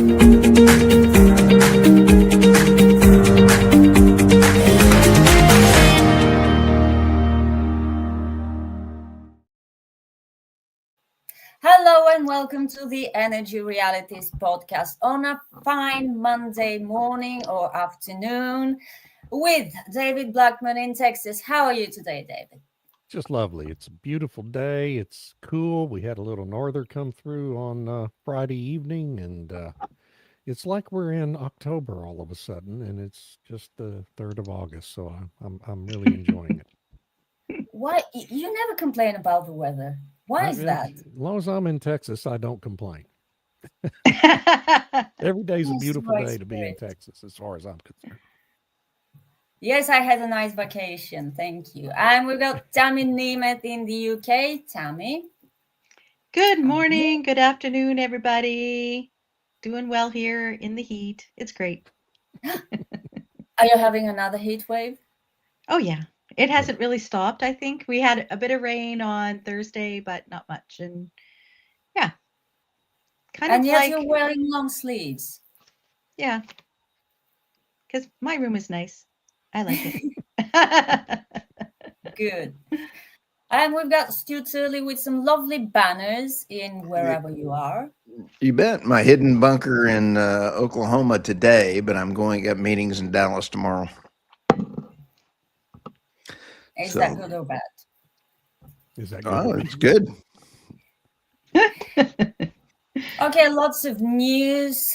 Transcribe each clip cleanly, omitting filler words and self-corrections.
Hello and welcome to the Energy Realities podcast on a fine Monday morning or afternoon with David Blackman in Texas. How are you today, David? Just lovely. It's a beautiful day. It's cool. We had a little norther come through on Friday evening, and it's like we're in October all of a sudden, and it's just the 3rd of August. So I'm really enjoying it. Why you never complain about the weather? Why is that? As long as I'm in Texas, I don't complain. Every day's a Yes, beautiful right day to be in spirit. Texas, as far as I'm concerned. Yes, I had a nice vacation. Thank you. And we've got Tammy Nemeth in the UK. Tammy, Good how are you? morning, good afternoon, everybody. Doing well here in the heat. It's great. Are you having another heat wave? Oh, yeah. It Yeah. hasn't really stopped, I think. We had a bit of rain on Thursday, but not much. And yeah, kind And of yet you're like, wearing long sleeves. yeah, because my room is nice. I like it. Good. And we've got Stu Turley with some lovely banners in wherever you are. You bet. My hidden bunker in Oklahoma today, but I'm going at meetings in Dallas tomorrow. Is that So, good or bad? Is that good or it's bad? good. Okay, lots of news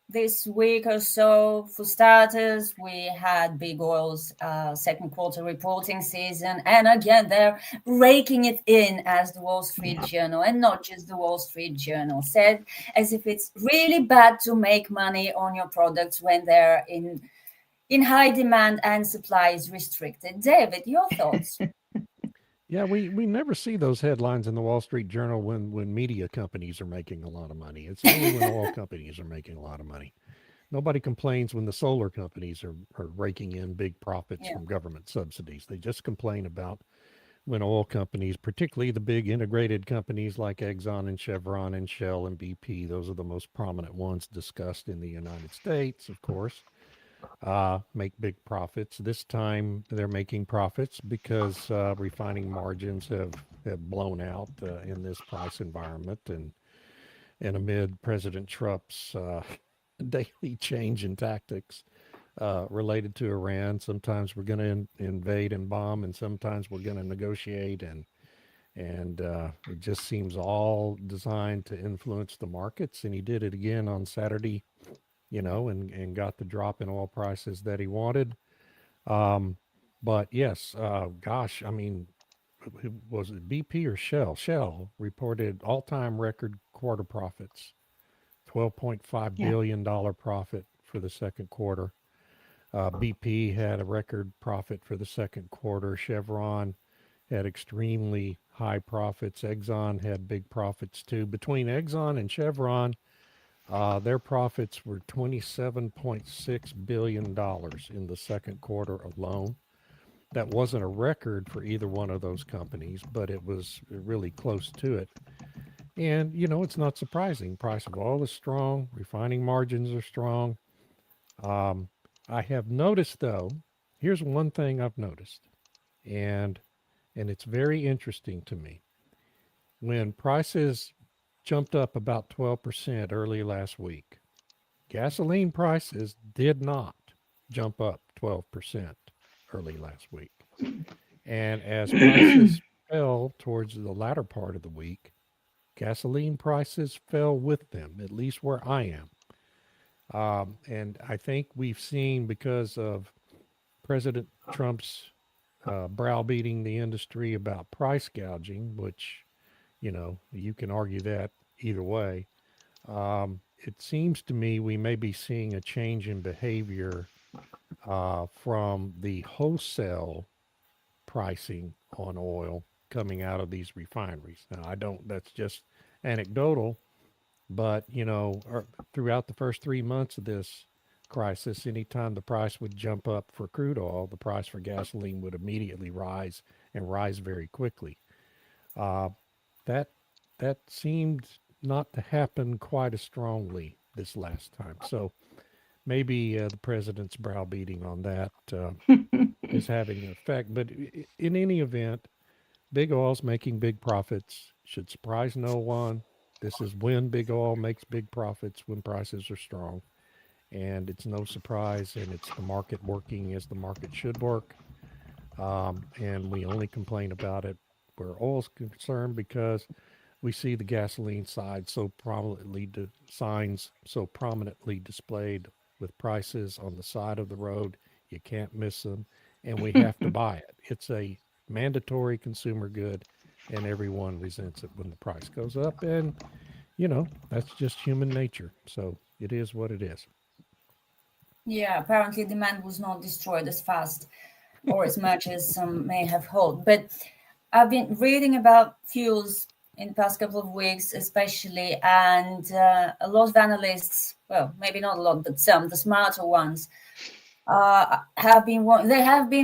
this week or so. For starters, we had Big Oil's second quarter reporting season. And again, they're raking it in, as the Wall Street Journal, and not just the Wall Street Journal, said, as if it's really bad to make money on your products when they're in high demand and supply is restricted. David, your thoughts? Yeah, we never see those headlines in the Wall Street Journal when media companies are making a lot of money. It's only when oil companies are making a lot of money. Nobody complains when the solar companies are raking in big profits Yeah. from government subsidies. They just complain about when oil companies, particularly the big integrated companies like Exxon and Chevron and Shell and BP, those are the most prominent ones discussed in the United States, of course, make big profits. This time they're making profits because refining margins have blown out in this price environment and amid President Trump's daily change in tactics related to Iran. Sometimes we're going to invade and bomb, and sometimes we're going to negotiate, and it just seems all designed to influence the markets. And he did it again on Saturday, and got the drop in oil prices that he wanted. Um, but yes, gosh, I mean, was it BP or Shell? Shell reported all-time record quarter profits, $12.5 Yeah. billion profit for the second quarter. BP had a record profit for the second quarter. Chevron had extremely high profits. Exxon had big profits too. Between Exxon and Chevron, their profits were $27.6 billion in the second quarter alone. That wasn't a record for either one of those companies, but it was really close to it. And, it's not surprising. Price of oil is strong, refining margins are strong. Um, I have noticed, though, here's one thing I've noticed, and it's very interesting to me. When prices jumped up about 12% early last week, gasoline prices did not jump up 12% early last week. And as prices fell towards the latter part of the week, gasoline prices fell with them, at least where I am. And I think we've seen, because of President Trump's browbeating the industry about price gouging, which, you can argue that either way. It seems to me we may be seeing a change in behavior from the wholesale pricing on oil coming out of these refineries. Now, I don't, that's just anecdotal, but, throughout the first 3 months of this crisis, anytime the price would jump up for crude oil, the price for gasoline would immediately rise and rise very quickly. Uh, that that seemed not to happen quite as strongly this last time. So maybe the president's browbeating on that is having an effect. But in any event, big oil's making big profits. Should surprise no one. This is when big oil makes big profits, when prices are strong. And it's no surprise, and it's the market working as the market should work. And we only complain about it where oil's concerned because we see the gasoline side so prominently, signs so prominently displayed with prices on the side of the road. You can't miss them, and we have to buy it. It's a mandatory consumer good, and everyone resents it when the price goes up. And, that's just human nature. So it is what it is. Yeah, apparently demand was not destroyed as fast or as much as some may have hoped. But I've been reading about fuels in the past couple of weeks, especially, and a lot of analysts, well, maybe not a lot, but some, the smarter ones, have been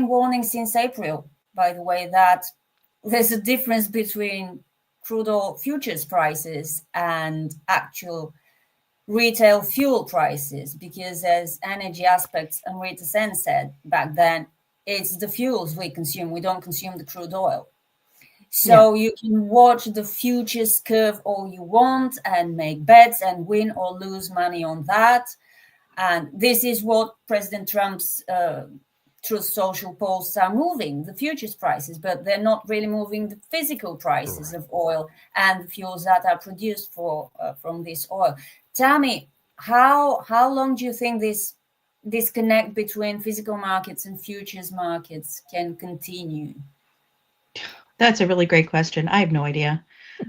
warning since April, by the way, that there's a difference between crude oil futures prices and actual retail fuel prices, because as Energy Aspects and Rita Sen said back then, it's the fuels we consume. We don't consume the crude oil. So you can watch the futures curve all you want and make bets and win or lose money on that. And this is what President Trump's Truth Social posts are moving, the futures prices, but they're not really moving the physical prices of oil and the fuels that are produced from this oil. Tell me, how long do you think this disconnect between physical markets and futures markets can continue? That's a really great question. I have no idea.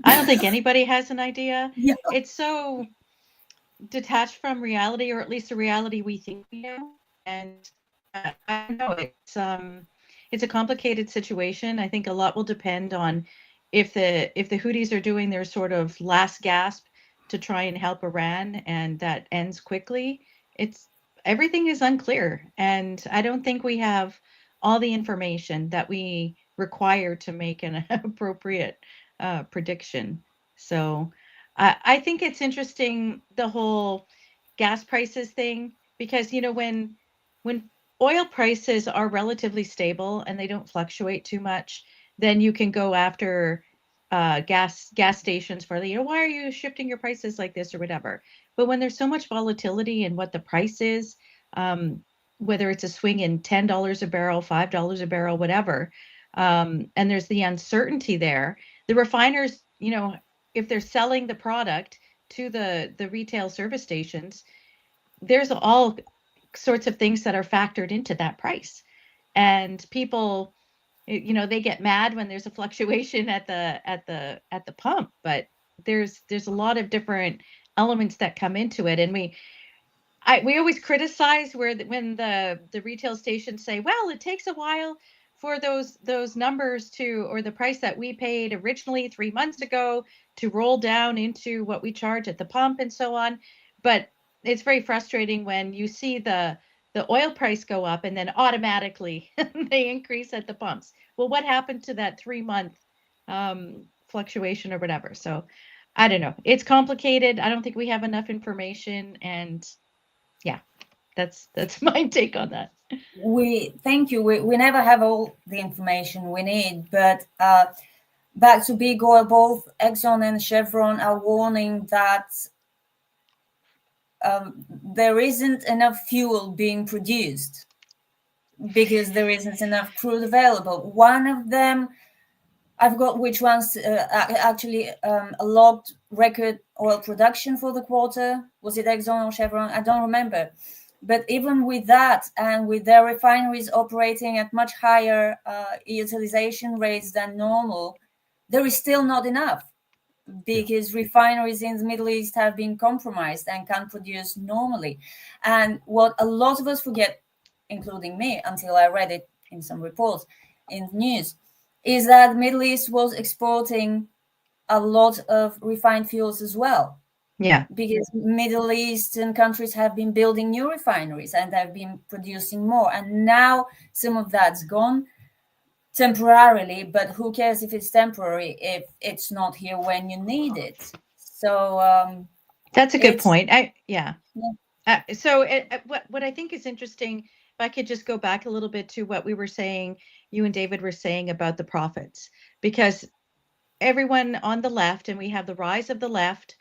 I don't think anybody has an idea. Yeah. It's so detached from reality, or at least the reality we think we know. And I know it's a complicated situation. I think a lot will depend on if the Houthis are doing their sort of last gasp to try and help Iran, and that ends quickly. Everything is unclear, and I don't think we have all the information that we require to make an appropriate prediction. So I think it's interesting, the whole gas prices thing, because when oil prices are relatively stable and they don't fluctuate too much, then you can go after gas stations for why are you shifting your prices like this or whatever. But when there's so much volatility in what the price is, whether it's a swing in $10 a barrel, $5 a barrel, whatever, and there's the uncertainty there, the refiners, if they're selling the product to the retail service stations, there's all sorts of things that are factored into that price. And people, they get mad when there's a fluctuation at the pump, but there's a lot of different elements that come into it. And we always criticize when the retail stations say, well, it takes a while for those numbers or the price that we paid originally 3 months ago to roll down into what we charge at the pump and so on. But it's very frustrating when you see the oil price go up and then automatically they increase at the pumps. Well, what happened to that 3-month fluctuation or whatever? So I don't know. It's complicated. I don't think we have enough information, and yeah, that's my take on that. Thank you. We never have all the information we need, but back to big oil, both Exxon and Chevron are warning that there isn't enough fuel being produced because there isn't enough crude available. One of them, I forgot which one's actually a logged record oil production for the quarter. Was it Exxon or Chevron? I don't remember. But even with that, and with their refineries operating at much higher utilization rates than normal, there is still not enough, because refineries in the Middle East have been compromised and can't produce normally. And what a lot of us forget, including me, until I read it in some reports in the news, is that the Middle East was exporting a lot of refined fuels as well. Yeah. Because Middle Eastern countries have been building new refineries and have been producing more. And now some of that's gone temporarily, but who cares if it's temporary if it's not here when you need it? So That's a good It's point. yeah. So what I think is interesting, if I could just go back a little bit to what we were saying, you and David were saying about the profits, because everyone on the left, and we have the rise of the left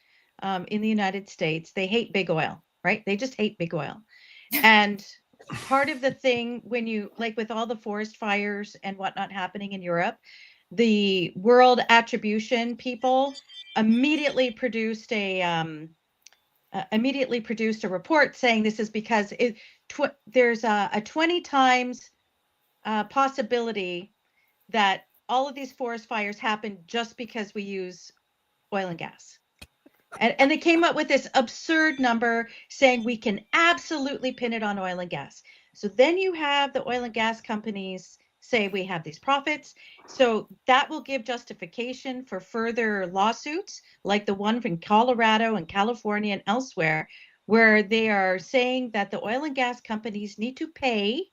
in the United States, they hate big oil, right? They just hate big oil. And part of the thing, when you, like with all the forest fires and whatnot happening in Europe, the World Attribution people immediately produced a report saying this is because there's a 20 times possibility that all of these forest fires happen just because we use oil and gas. And they came up with this absurd number saying we can absolutely pin it on oil and gas. So then you have the oil and gas companies say we have these profits. So that will give justification for further lawsuits like the one from Colorado and California and elsewhere, where they are saying that the oil and gas companies need to pay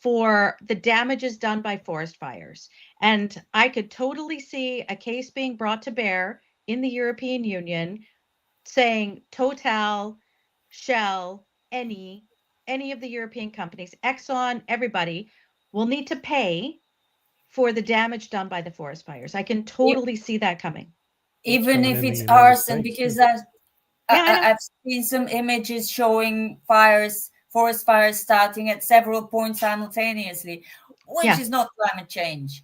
for the damages done by forest fires. And I could totally see a case being brought to bear in the European Union saying Total, Shell, any of the European companies, Exxon, everybody will need to pay for the damage done by the forest fires. I can totally see that coming. Even coming if in the it's United arson, States, because too. I've seen some images showing forest fires starting at several points simultaneously, which is not climate change.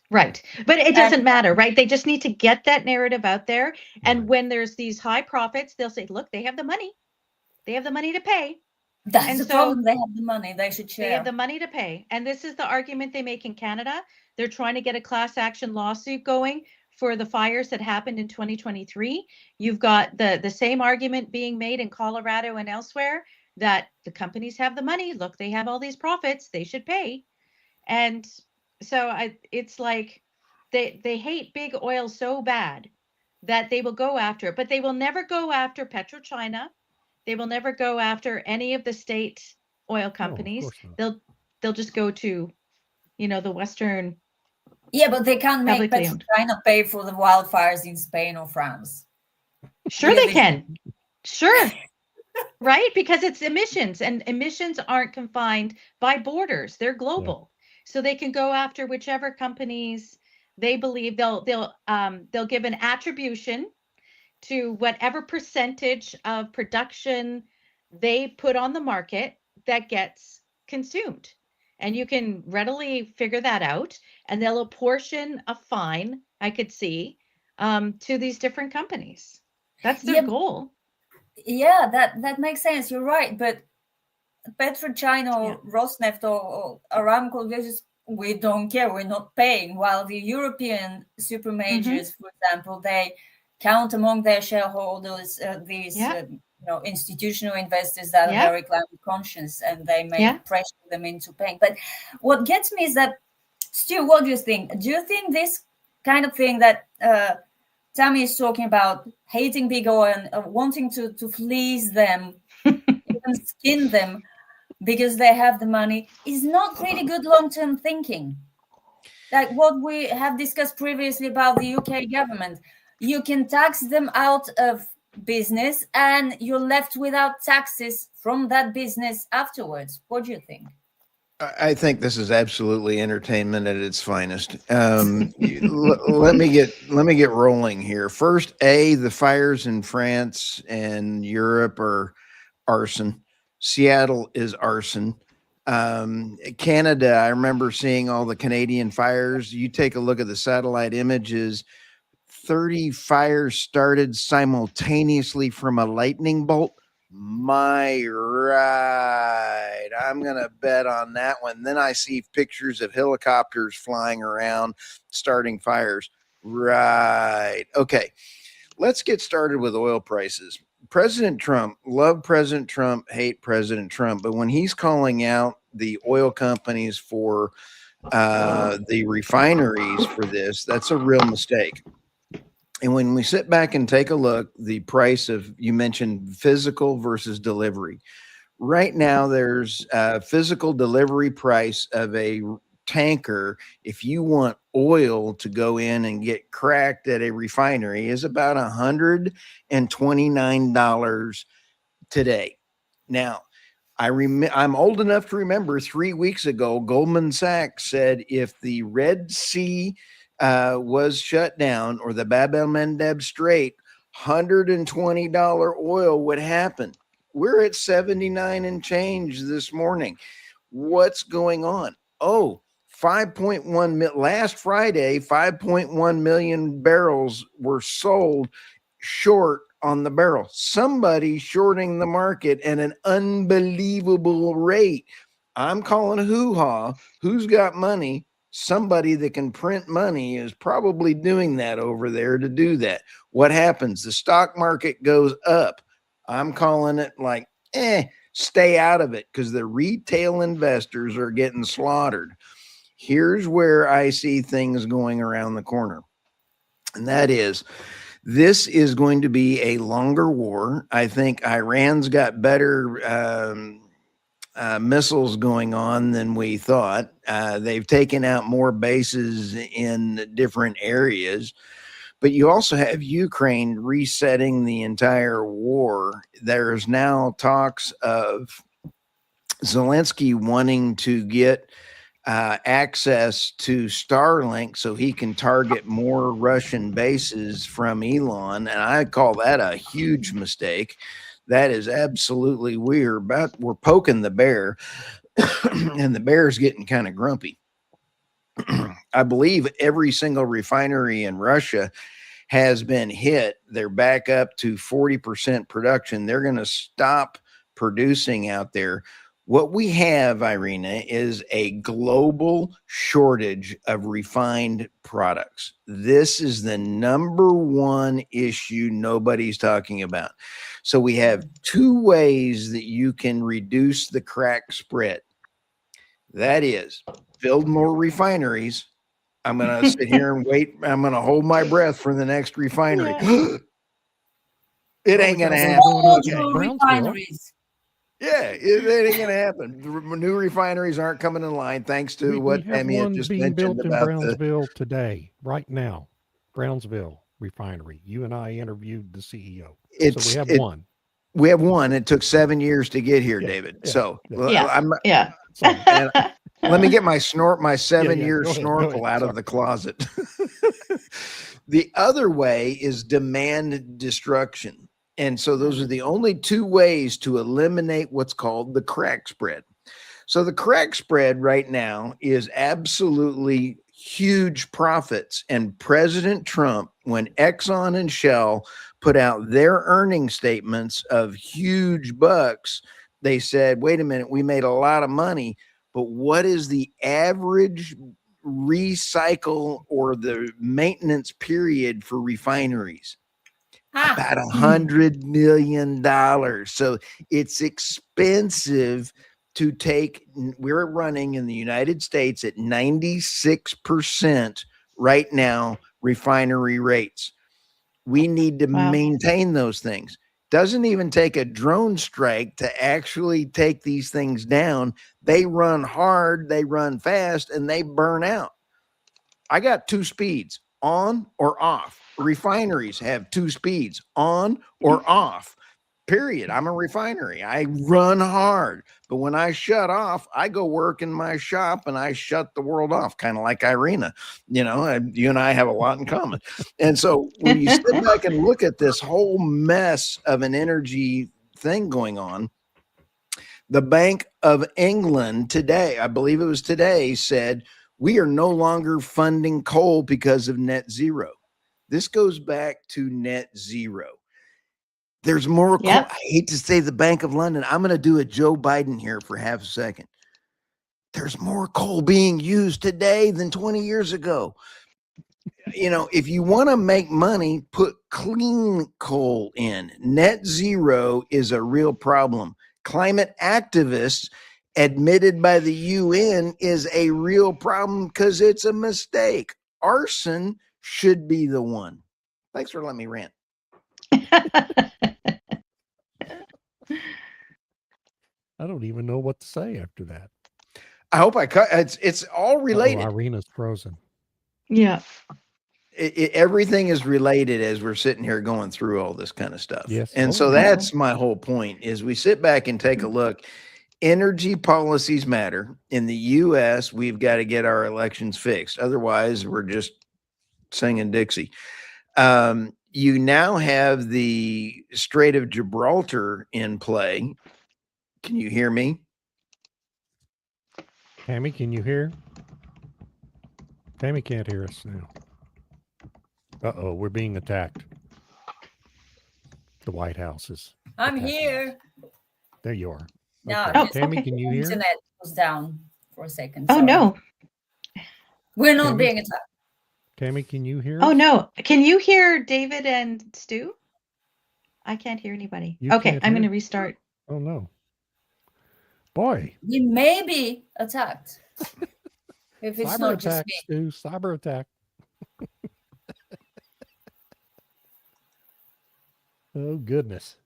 Right. But it doesn't matter, right? They just need to get that narrative out there. And Right. when there's these high profits, they'll say, look, they have the money. They have the money to pay. That's And the so problem. They have the money. They should they have share. the money to pay. And this is the argument they make in Canada. They're trying to get a class action lawsuit going for the fires that happened in 2023. You've got the same argument being made in Colorado and elsewhere, that the companies have the money. Look, they have all these profits. They should pay. And so it's like they hate big oil so bad that they will go after it, but they will never go after PetroChina. They will never go after any of the state oil companies. course not. They'll just go to, the Western. Yeah, but they can't make Publicly owned. PetroChina pay for the wildfires in Spain or France. Sure, Really? they can. Sure. Right? Because it's emissions, and emissions aren't confined by borders. They're global. So they can go after whichever companies they believe they'll give an attribution to whatever percentage of production they put on the market that gets consumed. And you can readily figure that out. And they'll apportion a fine, I could see, to these different companies. That's their goal. Yeah, that makes sense. You're right. But PetroChina or Rosneft or Aramco, we don't care. We're not paying. While the European super majors, for example, they count among their shareholders these institutional investors that are very climate conscious, and they may pressure them into paying. But what gets me is that, Stu, what do you think? Do you think this kind of thing that Tammy is talking about, hating big oil and wanting to fleece them, even skin them because they have the money, is not really good long-term thinking? Like what we have discussed previously about the UK government. You can tax them out of business and you're left without taxes from that business afterwards. What do you think? I think this is absolutely entertainment at its finest. Let me get rolling here. First, the fires in France and Europe are arson. Seattle is arson. Canada, I remember seeing all the Canadian fires. You take a look at the satellite images. 30 fires started simultaneously from a lightning bolt. My right. I'm going to bet on that one. Then I see pictures of helicopters flying around, starting fires. Right. Okay. Let's get started with oil prices. President Trump, love President Trump, hate President Trump. But when he's calling out the oil companies for the refineries for this, that's a real mistake. And when we sit back and take a look, the price of, you mentioned physical versus delivery. Right now, there's a physical delivery price of a tanker, if you want oil to go in and get cracked at a refinery, is about $129 today. Now, I'm old enough to remember 3 weeks ago, Goldman Sachs said if the Red Sea was shut down or the Bab el Mandeb Strait, $120 oil would happen. We're at 79 and change this morning. What's going on? Oh, 5.1 last Friday, 5.1 million barrels were sold short on the barrel. Somebody shorting the market at an unbelievable rate. I'm calling hoo-ha. Who's got money? Somebody that can print money is probably doing that over there to do that. What happens? The stock market goes up. I'm calling it like, stay out of it, because the retail investors are getting slaughtered. Here's where I see things going around the corner. And that is, this is going to be a longer war. I think Iran's got better missiles going on than we thought. They've taken out more bases in different areas. But you also have Ukraine resetting the entire war. There's now talks of Zelensky wanting to get access to Starlink so he can target more Russian bases from Elon. And I call that a huge mistake. That is absolutely weird. But we're poking the bear, and the bear's getting kind of grumpy. I believe every single refinery in Russia has been hit. They're back up to 40% production. They're going to stop producing out there. What we have, Irina, is a global shortage of refined products. This is the number one issue nobody's talking about. So we have two ways that you can reduce the crack spread. That is, build more refineries. I'm going to sit here and wait. I'm going to hold my breath for the next refinery. Yeah. It ain't going to happen. Oh, Okay. no Brownsville. refineries. Yeah, it ain't going to happen. The new refineries aren't coming in line, thanks to what have Emmy had one just being mentioned built in about the. Brownsville today, right now. Brownsville refinery. You and I interviewed the CEO. So we have one. We have one. It took 7 years to get here, Yeah, David. yeah, So Yeah. Yeah. So, and let me get my 7-year Go ahead, snorkel out sorry. of the closet. The other way is demand destruction. And so those are the only two ways to eliminate what's called the crack spread. So the crack spread right now is absolutely huge profits. And President Trump, when Exxon and Shell put out their earnings statements of huge bucks, they said, wait a minute, we made a lot of money, but what is the average recycle or the maintenance period for refineries? About $100 million. So it's expensive to take. We're running in the United States at 96% right now refinery rates. We need to maintain those things. Doesn't even take a drone strike to actually take these things down. They run hard, they run fast, and they burn out. I got two speeds, on or off. Refineries have two speeds, on or off. Period. I'm a refinery. I run hard. But when I shut off, I go work in my shop and I shut the world off, kind of like Irina. You know, you and I have a lot in common. And so when you sit back and look at this whole mess of an energy thing going on, the Bank of England today, I believe it was today, said, we are no longer funding coal because of net zero. This goes back to net zero. There's more coal. I hate to say the Bank of London. I'm going to do a Joe Biden here for half a second. There's more coal being used today than 20 years ago. You know, if you want to make money, put clean coal in. Net zero is a real problem. Climate activists admitted by the UN is a real problem because it's a mistake. Arson should be the one. Thanks for letting me rant. I don't even know what to say after that. I hope I cut. It's all related. Irina's frozen. Yeah. Everything is related as we're sitting here going through all this kind of stuff. Yes. And so that's my whole point is we sit back and take a look. Energy policies matter. In the US, we've got to get our elections fixed. Otherwise, we're just singing Dixie. You now have the Strait of Gibraltar in play. Can you hear me? Tammy, can you hear? Tammy can't hear us now. Uh-oh, we're being attacked. The White House is. I'm attacking here. us. There you are. No, Okay. Oh, Tammy, okay. can you hear? Internet was down for a second. Oh sorry. no. We're not Tammy? being attacked. Tammy, can you hear Oh us? no. Can you hear David and Stu? I can't hear anybody. You Okay, can't I'm going to hear? restart. Oh no. Boy. We may be attacked. If it's Cyber not just attack, me. Stu. Cyber attack. Oh goodness.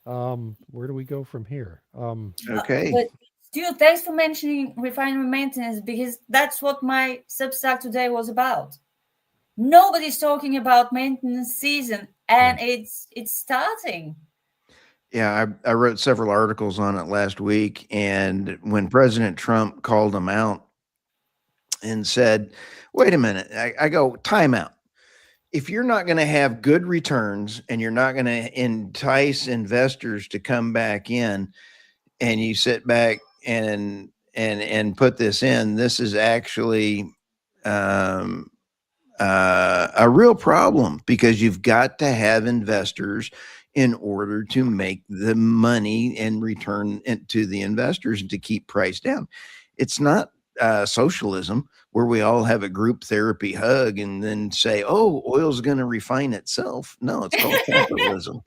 Where do we go from here? Okay. But Stu, thanks for mentioning refinery maintenance because that's what my Substack today was about. Nobody's talking about maintenance season, and it's starting. Yeah, I wrote several articles on it last week. And when President Trump called them out and said, wait a minute, I go, time out. If you're not going to have good returns and you're not going to entice investors to come back in, and you sit back and put this in, this is actually a real problem because you've got to have investors in order to make the money and return it to the investors and to keep price down. It's not socialism where we all have a group therapy hug and then say, oh, oil's going to refine itself. No, it's called capitalism.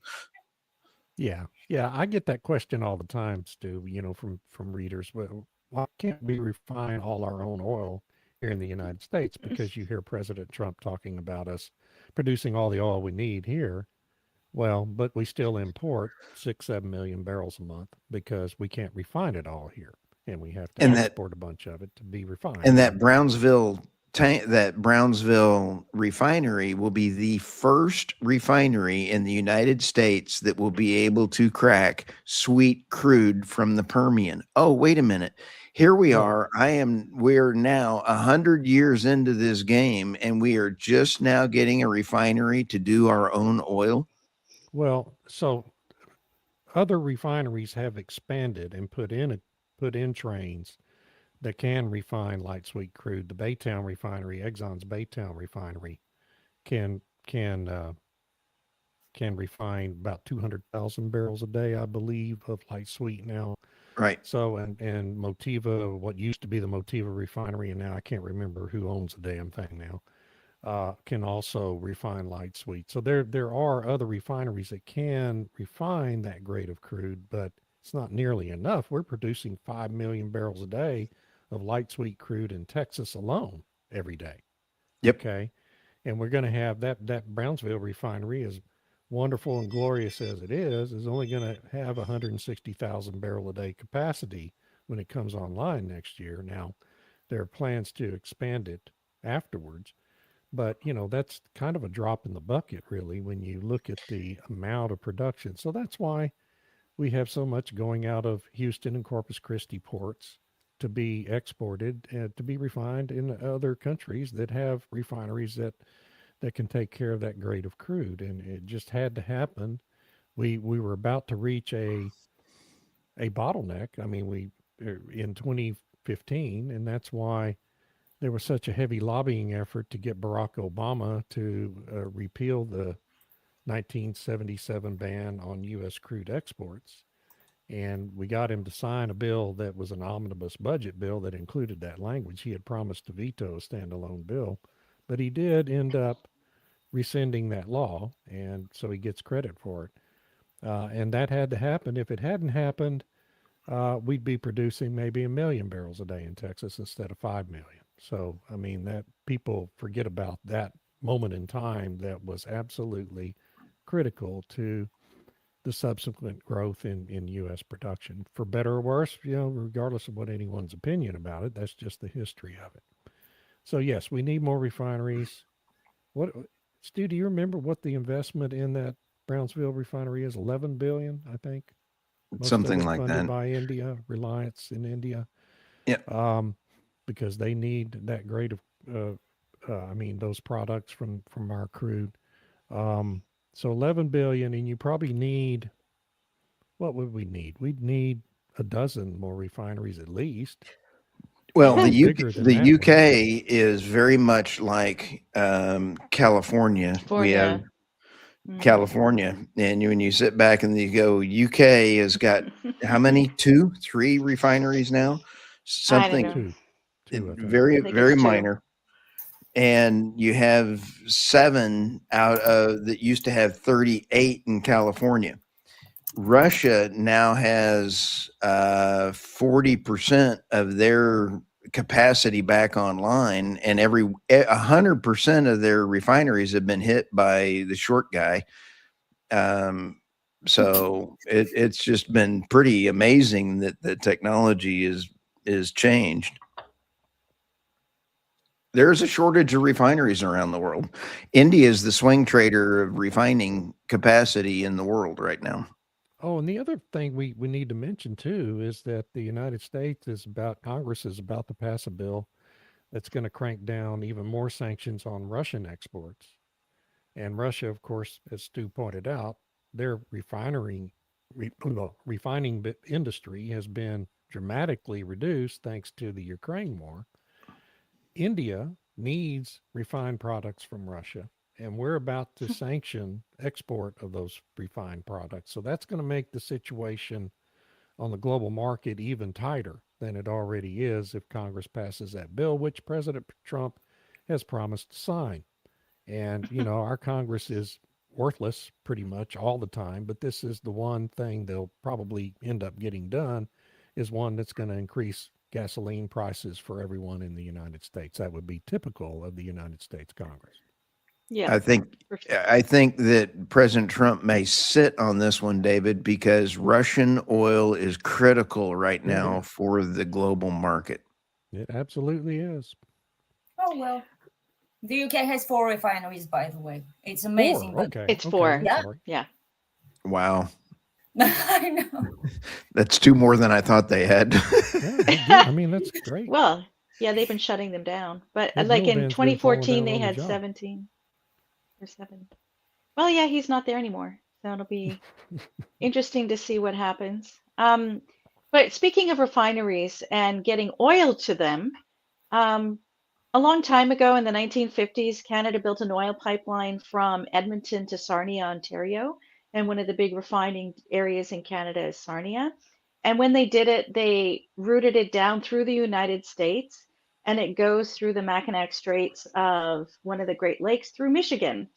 Yeah. I get that question all the time, Stu, from readers. Well, why can't we refine all our own oil here in the United States? Because you hear President Trump talking about us producing all the oil we need here. Well, but we still import 6-7 million barrels a month because we can't refine it all here. And we have to export a bunch of it to be refined. And that Brownsville refinery will be the first refinery in the United States that will be able to crack sweet crude from the Permian. Oh, wait a minute. Here we are. We're now 100 years into this game, and we are just now getting a refinery to do our own oil. Well, so other refineries have expanded and put in trains that can refine light sweet crude. The Baytown refinery, Exxon's Baytown refinery, can refine about 200,000 barrels a day, I believe, of light sweet now. Right. So and Motiva, what used to be the Motiva refinery, and now I can't remember who owns the damn thing now, can also refine light sweet. So there are other refineries that can refine that grade of crude, but it's not nearly enough. We're producing 5 million barrels a day of light sweet crude in Texas alone every day. Yep. Okay. And we're going to have that Brownsville refinery, as wonderful and glorious as it is only going to have 160,000 barrel a day capacity when it comes online next year. Now, there are plans to expand it afterwards, but that's kind of a drop in the bucket, really, when you look at the amount of production. So that's why we have so much going out of Houston and Corpus Christi ports to be exported and to be refined in other countries that have refineries that can take care of that grade of crude. And it just had to happen. We were about to reach a bottleneck. I mean, in 2015, and that's why there was such a heavy lobbying effort to get Barack Obama to repeal the 1977 ban on U.S. crude exports. And we got him to sign a bill that was an omnibus budget bill that included that language. He had promised to veto a standalone bill, but he did end up rescinding that law, and so he gets credit for it. And that had to happen. If it hadn't happened, we'd be producing maybe 1 million barrels a day in Texas instead of 5 million. So, I mean, that people forget about that moment in time that was absolutely critical to the subsequent growth in U.S. production, for better or worse, regardless of what anyone's opinion about it. That's just the history of it. So yes, we need more refineries. What, Stu, do you remember what the investment in that Brownsville refinery is? 11 billion, I think. Most Something of it like funded that. by India, Reliance in India. Yeah. Because they need that grade of, those products from our crude. So 11 billion, and you probably need, what would we need? We'd need a dozen more refineries at least. Well, Probably bigger than the that one. UK is very much like California. We have California, and when you sit back and you go, UK has got how many? 2, 3 refineries now? I don't Something know. Two, I think. very, I think very it's 2. minor. And you have 7 out of that used to have 38 in California. Russia now has 40% of their capacity back online, and 100% of their refineries have been hit by the short guy. So it's just been pretty amazing that the technology is changed. There's a shortage of refineries around the world. India is the swing trader of refining capacity in the world right now. Oh, and the other thing we need to mention too is that the United States Congress is about to pass a bill that's going to crank down even more sanctions on Russian exports. And Russia, of course, as Stu pointed out, their refining industry has been dramatically reduced thanks to the Ukraine war. India needs refined products from Russia, and we're about to sanction export of those refined products. So that's going to make the situation on the global market even tighter than it already is if Congress passes that bill, which President Trump has promised to sign. And, our Congress is worthless pretty much all the time, but this is the one thing they'll probably end up getting done, is one that's going to increase gasoline prices for everyone in the United States. That would be typical of the United States Congress. Yeah. I think that President Trump may sit on this one, David, because Russian oil is critical right now for the global market. It absolutely is. Oh, well. The UK has 4 refineries, by the way. It's amazing. 4? But Okay. It's 4. Yeah. Yeah. Wow. I know. That's 2 more than I thought they had. Yeah, I mean, that's great. Well, yeah, they've been shutting them down. But Ed like in Miliband's been falling 2014, down they on the had job. 17 or 7. Well, yeah, he's not there anymore. So it'll be interesting to see what happens. But speaking of refineries and getting oil to them, a long time ago in the 1950s, Canada built an oil pipeline from Edmonton to Sarnia, Ontario. And one of the big refining areas in Canada is Sarnia. And when they did it, they routed it down through the United States, and it goes through the Mackinac Straits of one of the Great Lakes through Michigan.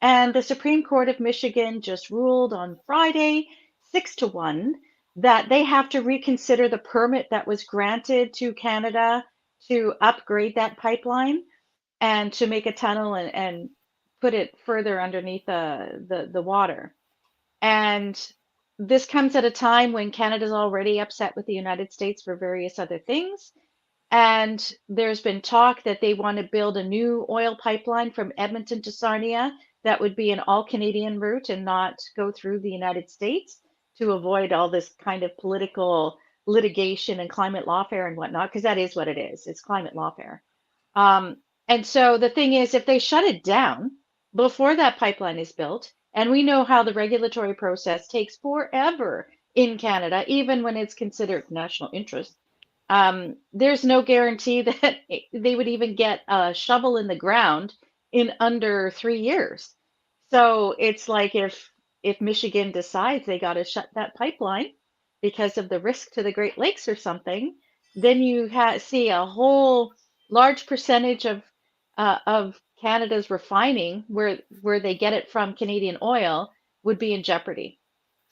And the Supreme Court of Michigan just ruled on Friday, 6-1, that they have to reconsider the permit that was granted to Canada to upgrade that pipeline and to make a tunnel and put it further underneath the water. And this comes at a time when Canada's already upset with the United States for various other things. And there's been talk that they want to build a new oil pipeline from Edmonton to Sarnia that would be an all Canadian route and not go through the United States, to avoid all this kind of political litigation and climate lawfare and whatnot, because that is what it is. It's climate lawfare. And so the thing is, if they shut it down before that pipeline is built, and we know how the regulatory process takes forever in Canada, even when it's considered national interest, there's no guarantee that they would even get a shovel in the ground in under 3 years. So it's like if Michigan decides they got to shut that pipeline because of the risk to the Great Lakes or something, then you see a whole large percentage of Canada's refining, where they get it from Canadian oil, would be in jeopardy.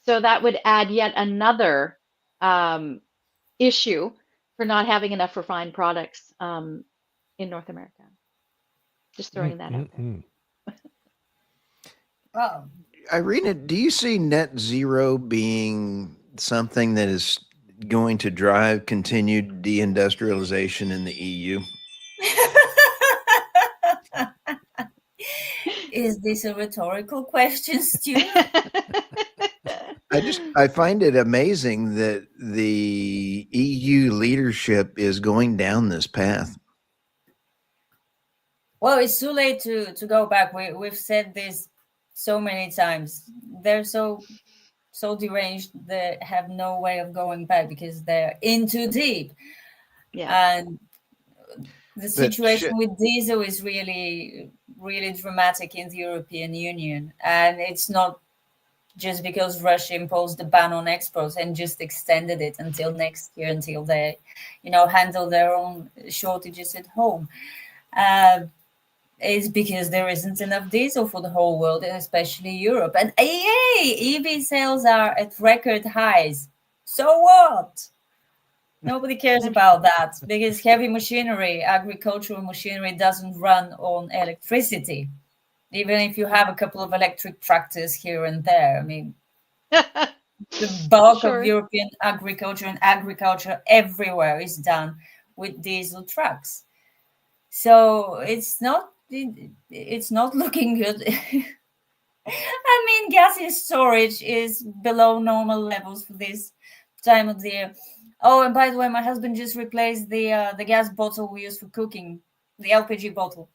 So that would add yet another issue for not having enough refined products in North America. Just throwing that out there. Well, Irina, do you see net zero being something that is going to drive continued deindustrialization in the EU? Is this a rhetorical question, Stu? I find it amazing that the EU leadership is going down this path. Well, it's too late to go back. We've said this so many times. They're so deranged, they have no way of going back because they're in too deep. Yeah. And the situation with diesel is really, really dramatic in the European Union. And it's not just because Russia imposed a ban on exports and just extended it until next year, until they, handle their own shortages at home. Is because there isn't enough diesel for the whole world, and especially Europe. And EV sales are at record highs. So what? Nobody cares about that because heavy machinery, agricultural machinery, doesn't run on electricity. Even if you have a couple of electric tractors here and there, I mean, the bulk Sure. of European agriculture and agriculture everywhere is done with diesel trucks. So it's not looking good. I mean, gas in storage is below normal levels for this time of the year. Oh, and by the way, my husband just replaced the gas bottle we use for cooking, the LPG bottle.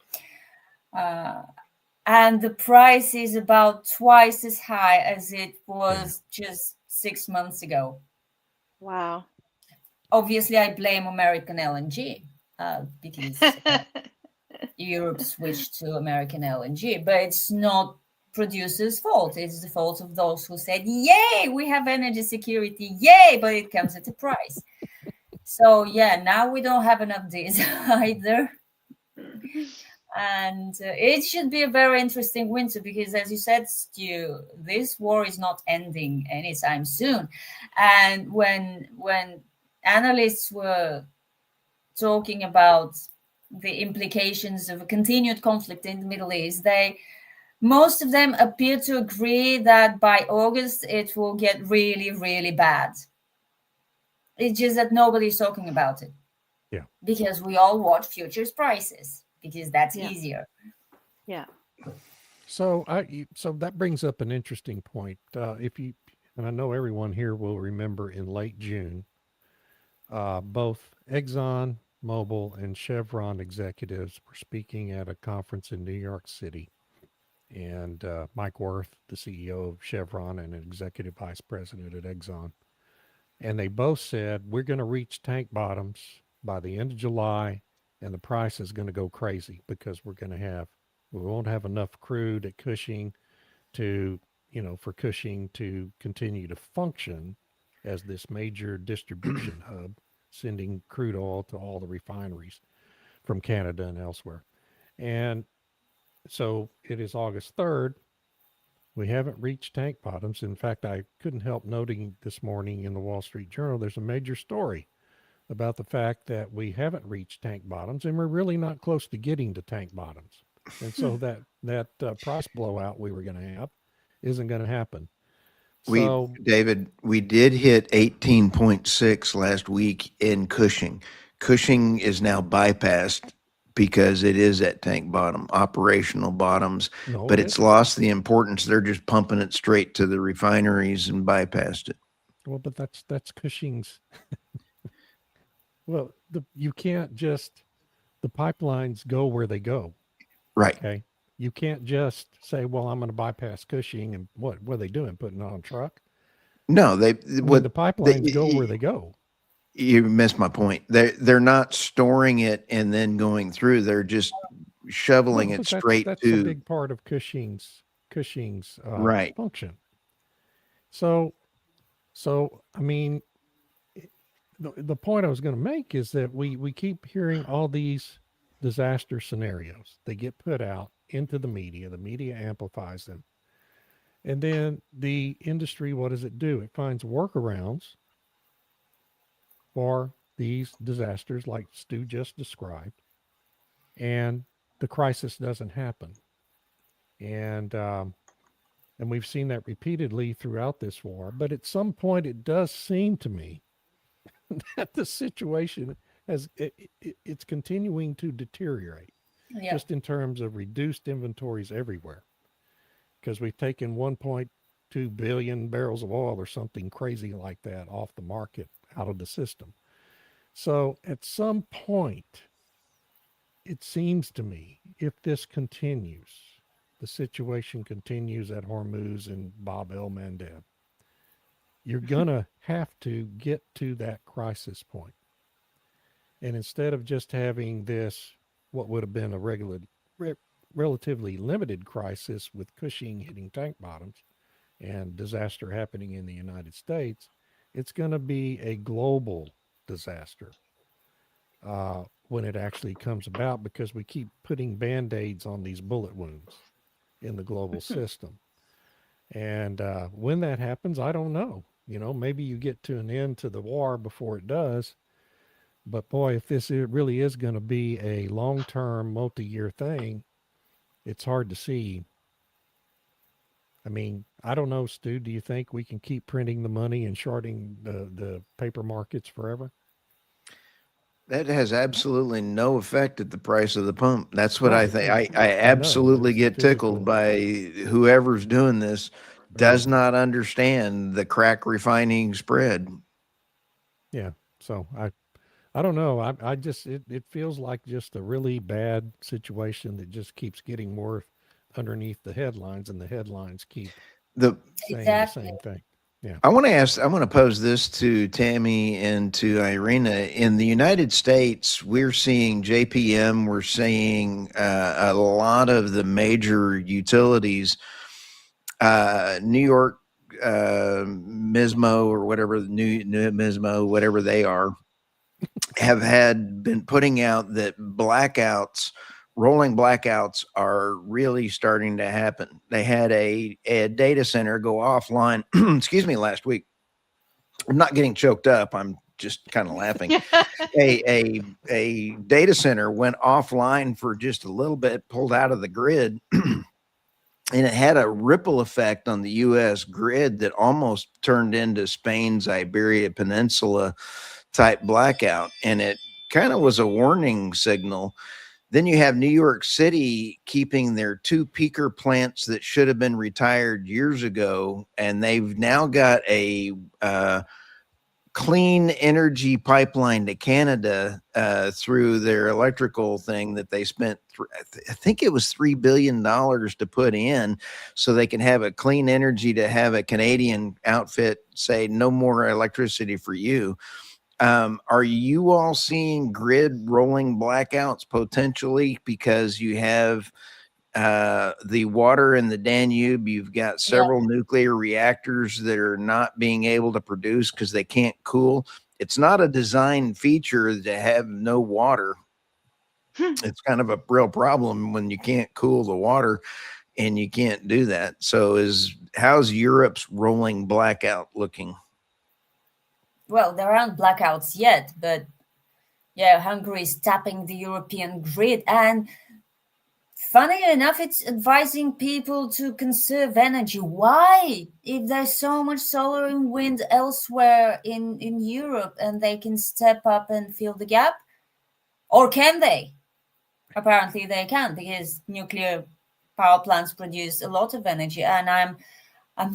And the price is about twice as high as it was just 6 months ago. Wow. Obviously, I blame American LNG because Europe switched to American LNG, but it's not producers' fault. It's the fault of those who said, yay, we have energy security, yay, but it comes at a price. So, yeah, now we don't have enough diesel either. And it should be a very interesting winter because, as you said, Stu, this war is not ending anytime soon. And when analysts were talking about the implications of a continued conflict in the Middle East, most of them appear to agree that by August it will get really, really bad. It's just that nobody's talking about it. Yeah. Because we all watch futures prices because that's easier. Yeah. So that brings up an interesting point. And I know everyone here will remember in late June, both Exxon Mobil and Chevron executives were speaking at a conference in New York City. And Mike Wirth, the CEO of Chevron and an executive vice president at Exxon, and they both said, we're going to reach tank bottoms by the end of July, and the price is going to go crazy because we won't have enough crude at Cushing for Cushing to continue to function as this major distribution hub, sending crude oil to all the refineries from Canada and elsewhere. And so it is August 3rd. We haven't reached tank bottoms. In fact, I couldn't help noting this morning in the Wall Street Journal, there's a major story about the fact that we haven't reached tank bottoms and we're really not close to getting to tank bottoms. And so that price blowout we were going to have isn't going to happen. David, we did hit 18.6 last week in Cushing. Cushing is now bypassed because it is at tank bottom, operational bottoms, but it's lost the importance. They're just pumping it straight to the refineries and bypassed it. Well, but that's Cushing's. Well, you can't just, the pipelines go where they go. Right. Okay. You can't just say, well, I'm going to bypass Cushing, and what are they doing? Putting it on a truck? No, the pipelines go where they go. You missed my point. They're not storing it and then going through. They're just shoveling it straight that's to. A big part of Cushing's right function. So I mean, the point I was going to make is that we keep hearing all these disaster scenarios. They get put out into the media amplifies them, and then the industry, what does it do? It finds workarounds for these disasters like Stu just described, and the crisis doesn't happen. And And we've seen that repeatedly throughout this war. But at some point, it does seem to me that the situation it's continuing to deteriorate, Yeah. just in terms of reduced inventories everywhere. Because we've taken 1.2 billion barrels of oil or something crazy like that off the market, out of the system. So at some point, it seems to me, if this continues, the situation continues at Hormuz and Bab el Mandeb, you're going to have to get to that crisis point. And instead of just having this, what would have been a relatively limited crisis with Cushing hitting tank bottoms and disaster happening in the United States, it's going to be a global disaster when it actually comes about, because we keep putting Band-Aids on these bullet wounds in the global system. And when that happens, I don't know. Maybe you get to an end to the war before it does. But boy, if this really is going to be a long-term, multi-year thing, it's hard to see. I mean, I don't know, Stu, do you think we can keep printing the money and shorting the paper markets forever? That has absolutely no effect at the price of the pump. That's what I Right. think. I absolutely It's get tickled physical. by whoever's doing this does Right. not understand the crack refining spread. Yeah. So I don't know. I just, it feels like just a really bad situation that just keeps getting worse underneath the headlines, and the headlines keep The saying Exactly. the same thing. Yeah. I want to pose this to Tammy and to Irina. In the United States, we're seeing JPM, we're seeing a lot of the major utilities, New York, MISMO or whatever, New MISMO, whatever they are, have been putting out that rolling blackouts are really starting to happen. They had a data center go offline, excuse me, last week. I'm not getting choked up. I'm just kind of laughing. A data center went offline for just a little bit, pulled out of the grid, and it had a ripple effect on the U.S. grid that almost turned into Spain's Iberia Peninsula type blackout. And it kind of was a warning signal. Then you have New York City keeping their two peaker plants that should have been retired years ago, and they've now got a clean energy pipeline to Canada through their electrical thing that they spent, I think it was $3 billion to put in, so they can have a clean energy to have a Canadian outfit say no more electricity for you. Are you all seeing grid rolling blackouts potentially because you have the water in the Danube? You've got several nuclear reactors that are not being able to produce because they can't cool. It's not a design feature to have no water. It's kind of a real problem when you can't cool the water and you can't do that. So how's Europe's rolling blackout looking? Well, there aren't blackouts yet, but yeah, Hungary is tapping the European grid. And funny enough, it's advising people to conserve energy. Why? If there's so much solar and wind elsewhere in Europe and they can step up and fill the gap? Or can they? Apparently they can, because nuclear power plants produce a lot of energy. And I'm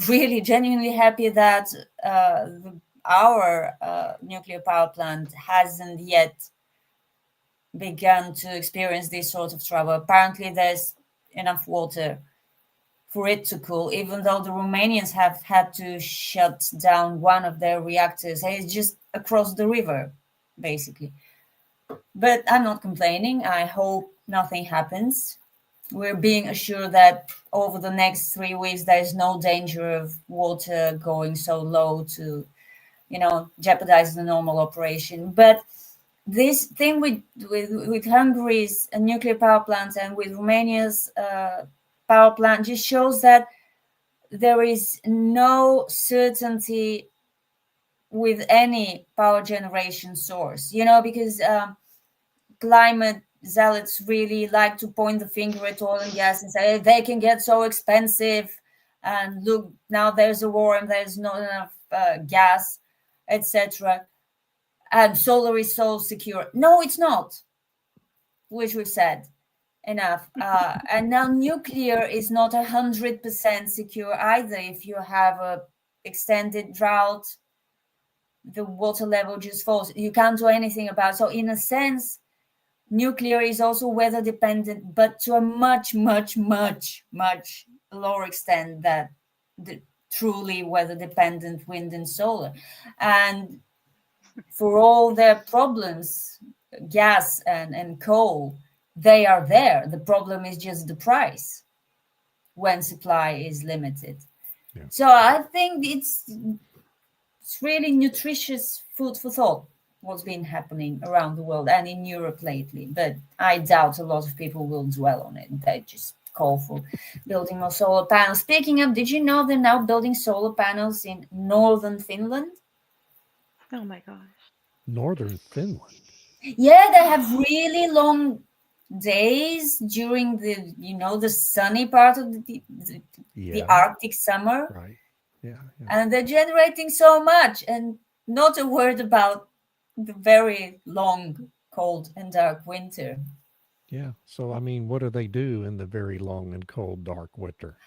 really genuinely happy that our nuclear power plant hasn't yet begun to experience this sort of trouble. Apparently there's enough water for it to cool, even though the Romanians have had to shut down one of their reactors. It's just across the river, basically. But I'm not complaining. I hope nothing happens. We're being assured that over the next 3 weeks, there is no danger of water going so low to, jeopardize the normal operation. But this thing with Hungary's nuclear power plant and with Romania's power plant just shows that there is no certainty with any power generation source, because climate zealots really like to point the finger at oil and gas and say they can get so expensive and look, now there's a war and there's not enough gas, etc. And solar is so secure. No, it's not, which we've said enough. And now nuclear is not 100% secure either. If you have a extended drought, the water level just falls. You can't do anything about it. So in a sense, nuclear is also weather dependent, but to a much, much, much, much lower extent than the truly weather dependent wind and solar. And for all their problems, gas and coal, they are there. The problem is just the price when supply is limited. Yeah. So I think it's really nutritious food for thought what's been happening around the world and in Europe lately. But I doubt a lot of people will dwell on it. They just call for building more solar panels. Speaking of, did you know they're now building solar panels in northern Finland? Oh my gosh. Northern Finland. Yeah, they have really long days during the sunny part of the Yeah. Arctic summer. Right. Yeah. And they're generating so much, and not a word about the very long, cold, and dark winter. Yeah. So, I mean, what do they do in the very long and cold, dark winter?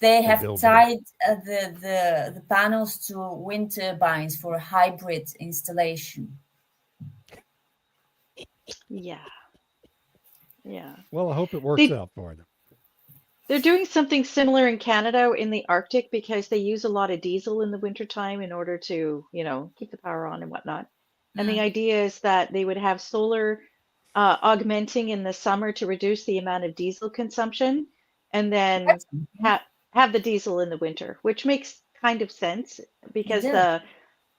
They have build tied the panels to wind turbines for a hybrid installation. Yeah. Yeah. Well, I hope it works They- out for them. They're doing something similar in Canada in the Arctic because they use a lot of diesel in the wintertime in order to, keep the power on and whatnot. And the idea is that they would have solar augmenting in the summer to reduce the amount of diesel consumption, and then have the diesel in the winter, which makes kind of sense because does.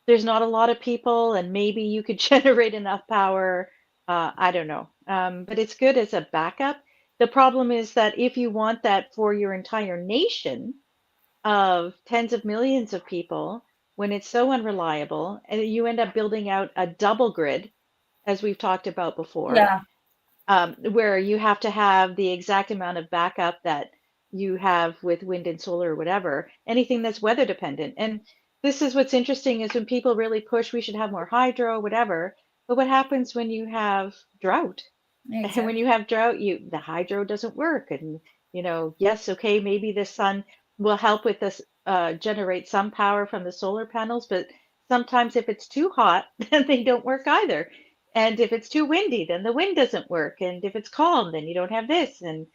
there's not a lot of people, and maybe you could generate enough power. I don't know, but it's good as a backup. The problem is that if you want that for your entire nation of tens of millions of people, when it's so unreliable, and you end up building out a double grid, as we've talked about before, Yeah. where you have to have the exact amount of backup that you have with wind and solar or whatever, anything that's weather dependent. And this is what's interesting is when people really push, we should have more hydro, whatever. But what happens when you have drought? And when you have drought, the hydro doesn't work. And, yes, okay, maybe the sun will help with this, generate some power from the solar panels, but sometimes if it's too hot, then they don't work either. And if it's too windy, then the wind doesn't work. And if it's calm, then you don't have this. And,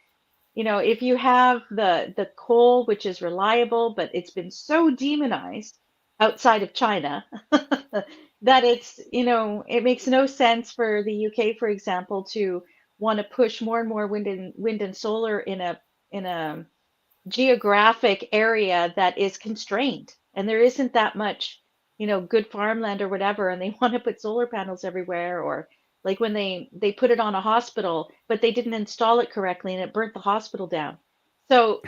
if you have the coal, which is reliable, but it's been so demonized outside of China that it makes no sense for the UK, for example, to want to push more and more wind and solar in a geographic area that is constrained, and there isn't that much good farmland or whatever, and they want to put solar panels everywhere, or like when they put it on a hospital but they didn't install it correctly and it burnt the hospital down. So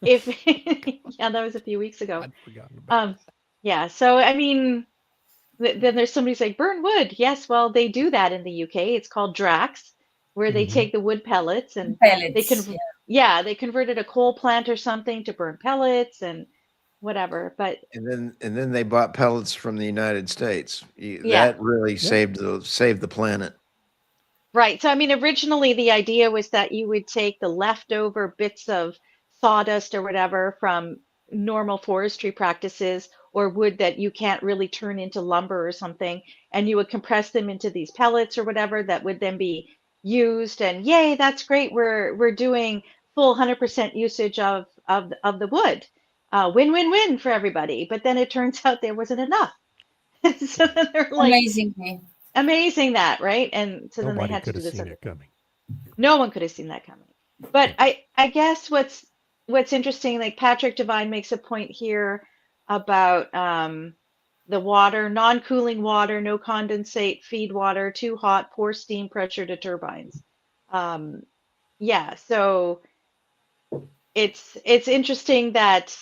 if yeah, that was a few weeks ago. I'd forgotten about Yeah, so I mean, then there's somebody's like, burn wood. Yes, well, they do that in the UK. It's called Drax, where they Mhm. take the wood pellets and Pellets. they can, they converted a coal plant or something to burn pellets and whatever. But And then they bought pellets from the United States. Yeah. That really saved the planet. right. So, I mean, originally the idea was that you would take the leftover bits of sawdust or whatever from normal forestry practices or wood that you can't really turn into lumber or something, and you would compress them into these pellets or whatever that would then be used. And yay, that's great. We're doing full 100% usage of the wood. Win-win-win for everybody. But then it turns out there wasn't enough. So then they're like, Amazingly. amazing that, right? And so then they Nobody had to could do have this seen other it coming. No one could have seen that coming. But I guess what's interesting, like Patrick Devine makes a point here about the water, non-cooling water, no condensate, feed water, too hot, poor steam pressure to turbines. Yeah, so it's interesting that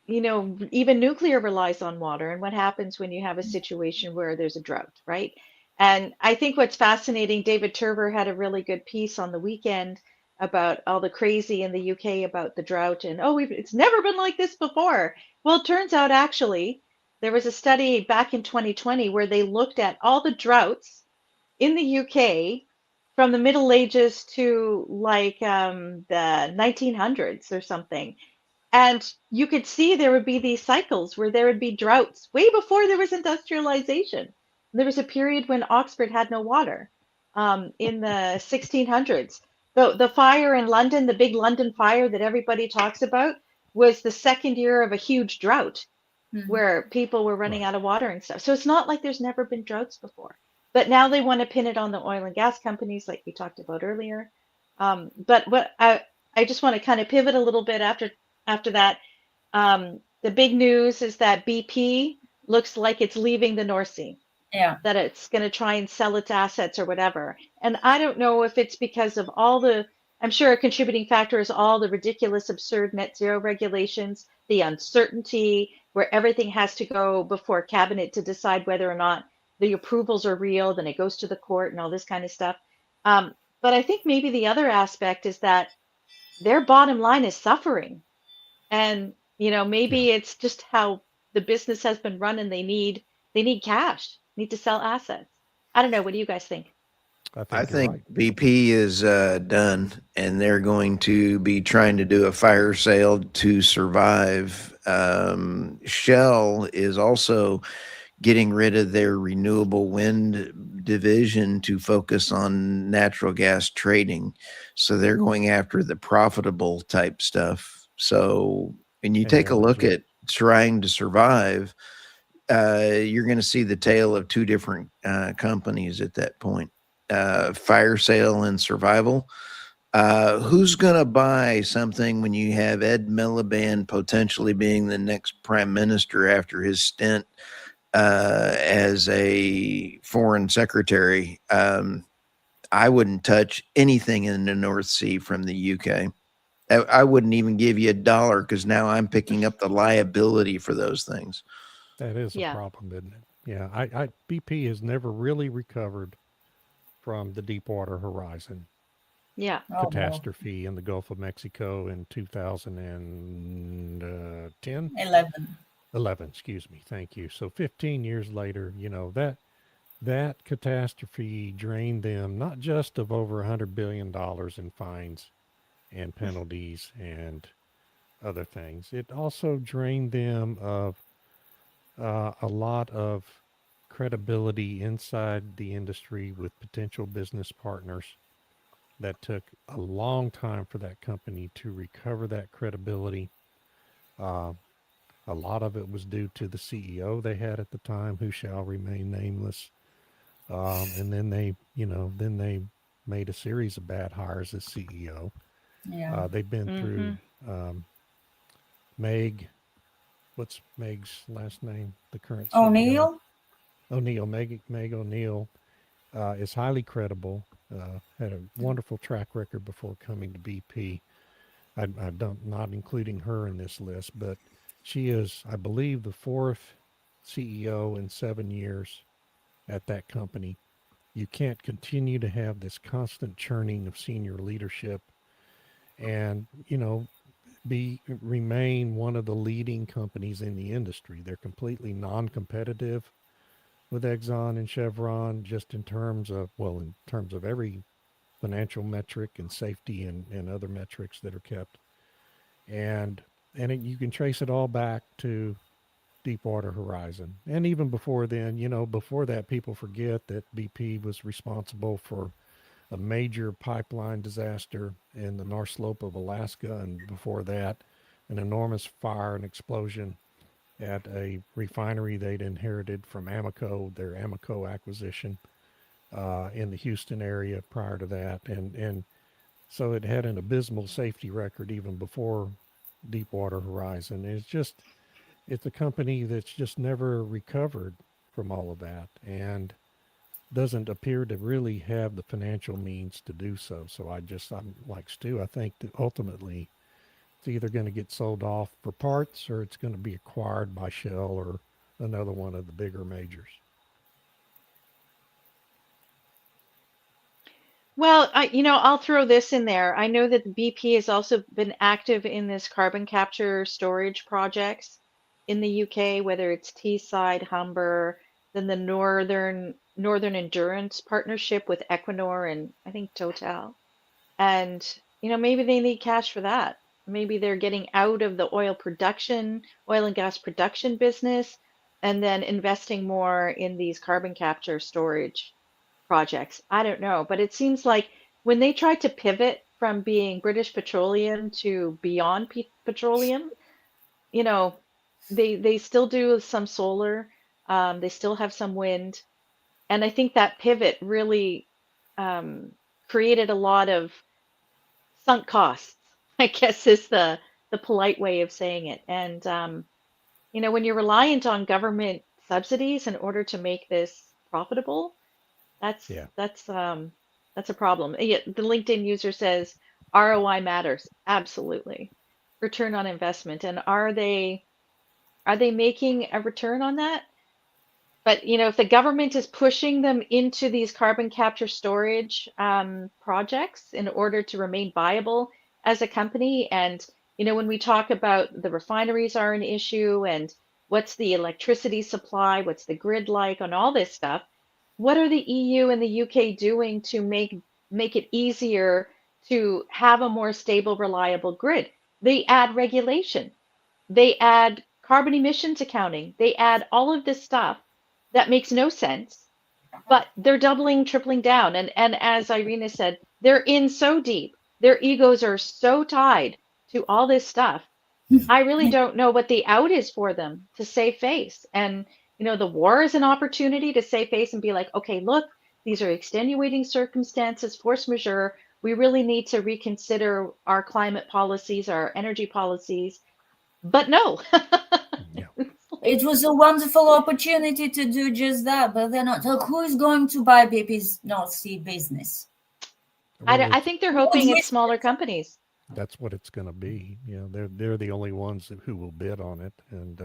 even nuclear relies on water, and what happens when you have a situation where there's a drought, right? And I think what's fascinating, David Turver had a really good piece on the weekend about all the crazy in the UK about the drought and it's never been like this before. Well, it turns out actually there was a study back in 2020 where they looked at all the droughts in the UK from the Middle Ages to like the 1900s or something. And you could see there would be these cycles where there would be droughts way before there was industrialization. There was a period when Oxford had no water in the 1600s. The fire in London, the big London fire that everybody talks about, was the second year of a huge drought Mhm. where people were running Right. out of water and stuff. So it's not like there's never been droughts before. But now they want to pin it on the oil and gas companies, like we talked about earlier. But what I just want to kind of pivot a little bit after that. The big news is that BP looks like it's leaving the North Sea, Yeah. that it's going to try and sell its assets or whatever. And I don't know if it's because of all the, I'm sure a contributing factor is all the ridiculous, absurd net zero regulations, the uncertainty where everything has to go before cabinet to decide whether or not the approvals are real, then it goes to the court and all this kind of stuff. But I think maybe the other aspect is that their bottom line is suffering. And, Yeah. maybe it's just how the business has been run and they need cash, need to sell assets. I don't know. What do you guys think? I I think you're think right. BP is done, and they're going to be trying to do a fire sale to survive. Shell is also getting rid of their renewable wind division to focus on natural gas trading. So they're going after the profitable type stuff. So when you And take a look LNG. at trying to survive, you're going to see the tale of two different companies at that point. Fire sale and survival. Who's going to buy something when you have Ed Miliband potentially being the next prime minister after his stint as a foreign secretary? I wouldn't touch anything in the North Sea from the UK. I wouldn't even give you $1 because now I'm picking up the liability for those things. That is a Yeah. problem, isn't it? Yeah. BP has never really recovered from the Deepwater Horizon Yeah. Oh, no. catastrophe in the Gulf of Mexico in 2010, 11. 11, excuse me. Thank you. So 15 years later, that catastrophe drained them not just of over $100 billion in fines and penalties and other things. It also drained them of a lot of credibility inside the industry with potential business partners. That took a long time for that company to recover that credibility. Uh, a lot of it was due to the CEO they had at the time, who shall remain nameless. And then they made a series of bad hires as CEO. Yeah. They've been through Mm-hmm. um, Meg. What's Meg's last name? The current CEO. O'Neill? O'Neill. Meg O'Neill is highly credible. Had a wonderful track record before coming to BP. I don't not including her in this list, but she is, I believe, the fourth CEO in 7 years at that company. You can't continue to have this constant churning of senior leadership and, remain one of the leading companies in the industry. They're completely non-competitive with Exxon and Chevron, just in terms of every financial metric and safety and other metrics that are kept. And you can trace it all back to Deepwater Horizon. And even before then, before that, people forget that BP was responsible for a major pipeline disaster in the North Slope of Alaska. And before that, an enormous fire and explosion at a refinery they'd inherited from Amoco, their Amoco acquisition in the Houston area prior to that. And so it had an abysmal safety record even before Deepwater Horizon. It's a company that's just never recovered from all of that and doesn't appear to really have the financial means to do so. So I'm like Stu. I think that ultimately it's either going to get sold off for parts or it's going to be acquired by Shell or another one of the bigger majors. Well, I'll throw this in there. I know that the BP has also been active in this carbon capture storage projects in the UK, whether it's Teesside, Humber, then the Northern Endurance partnership with Equinor and I think Total. And, maybe they need cash for that. Maybe they're getting out of the oil and gas production business, and then investing more in these carbon capture storage projects. I don't know, but it seems like when they tried to pivot from being British Petroleum to Beyond Petroleum, you know, they still do some solar, they still have some wind, and I think that pivot really um, created a lot of sunk costs, I guess is the polite way of saying it. And when you're reliant on government subsidies in order to make this profitable, that's Yeah. that's um that's a problem. Yeah, the LinkedIn user says ROI matters. Absolutely. Return on investment. And are they making a return on that? But if the government is pushing them into these carbon capture storage projects in order to remain viable as a company, and when we talk about the refineries are an issue, and what's the electricity supply, what's the grid like on all this stuff, what are the EU and the UK doing to make it easier to have a more stable, reliable grid? They add regulation, they add carbon emissions accounting, they add all of this stuff that makes no sense, but they're doubling, tripling down. And as Irina said, they're in so deep. Their egos are so tied to all this stuff. I really don't know what the out is for them to save face. And the war is an opportunity to save face and be like, okay, look, these are extenuating circumstances, force majeure. We really need to reconsider our climate policies, our energy policies. But no. Yeah. It was a wonderful opportunity to do just that, but they're not. Like, who is going to buy BP's North Sea business? Well, I think they're hoping it's smaller companies. that's what it's going to be. They're the only ones who will bid on it, and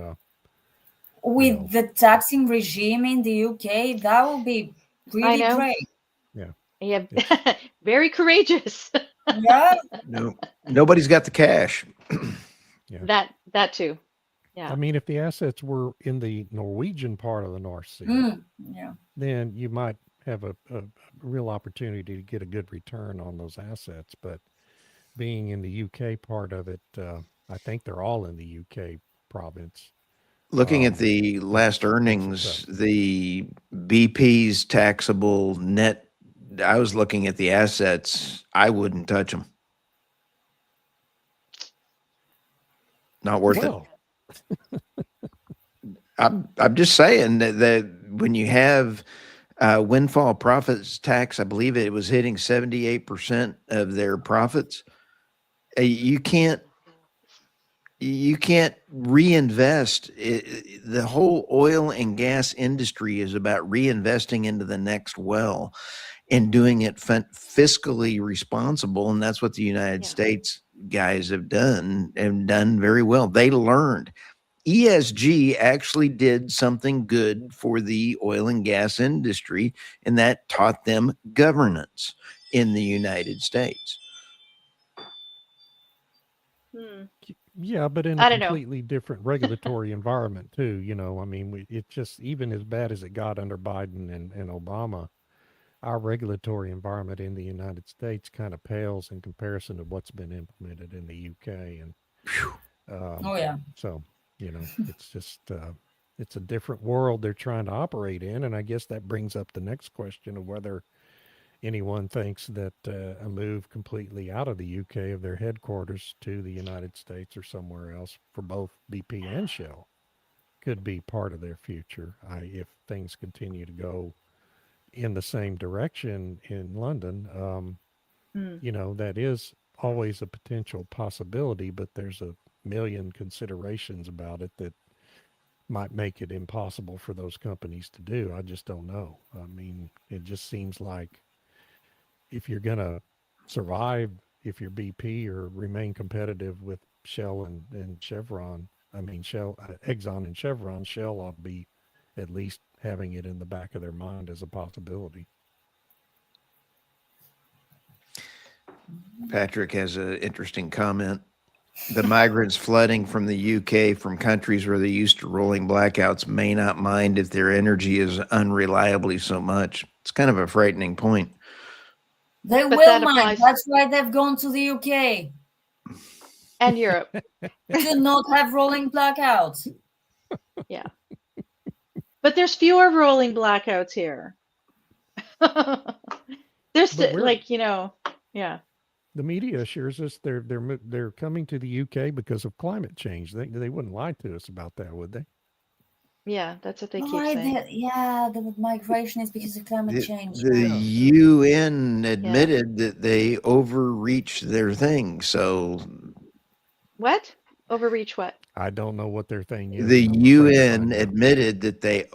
With the taxing regime in the UK, that would be I really know. great. Yeah, It's- very courageous. Yeah. No, nobody's got the cash. That too. Yeah. I mean, if the assets were in the Norwegian part of the North Sea, Yeah. then you might have a real opportunity to get a good return on those assets. But being in the UK part of it, I think they're all in the UK province. Looking at Um, the last makes it earnings, tough. the BP's taxable net, I was looking at the assets. I wouldn't touch them. Not worth it. Well, I'm just saying that when you have windfall profits tax, I believe it was hitting 78% of their profits. You can't reinvest. The whole oil and gas industry is about reinvesting into the next well and doing it fiscally responsible, and that's what the United Yeah. States guys have done and done very well. They learned. ESG actually did something good for the oil and gas industry, and that taught them governance in the United States. yeah, but in a I don't know. completely different regulatory environment too. I mean, it just even as bad as it got under Biden and Obama, our regulatory environment in the United States kind of pales in comparison to what's been implemented in the UK. And Oh, yeah. so, it's just, it's a different world they're trying to operate in. And I guess that brings up the next question of whether anyone thinks that a move completely out of the UK of their headquarters to the United States or somewhere else for both BP and Shell could be part of their future. If things continue to go in the same direction in London, that is always a potential possibility, but there's a million considerations about it that might make it impossible for those companies to do. I just don't know. I mean, it just seems like if you're going to survive, if you're BP or remain competitive with Shell and Chevron, I mean, Exxon and Chevron, Shell ought to be at least having it in the back of their mind as a possibility. Patrick has an interesting comment. The migrants flooding from the UK from countries where they're used to rolling blackouts may not mind if their energy is unreliably so much. It's kind of a frightening point. They But will that mind. applies- That's why they've gone to the UK And Europe. to not have rolling blackouts. But there's fewer rolling blackouts here. There's But we're- like, yeah. The media assures us they're coming to the UK because of climate change. They wouldn't lie to us about that, would they? Yeah, that's what they keep Why saying. the migration is because of climate The, change. the Yeah. UN admitted that they overreached their thing. So What? Overreach what? I don't know what their thing is. the and I'm afraid to UN find out. admitted that they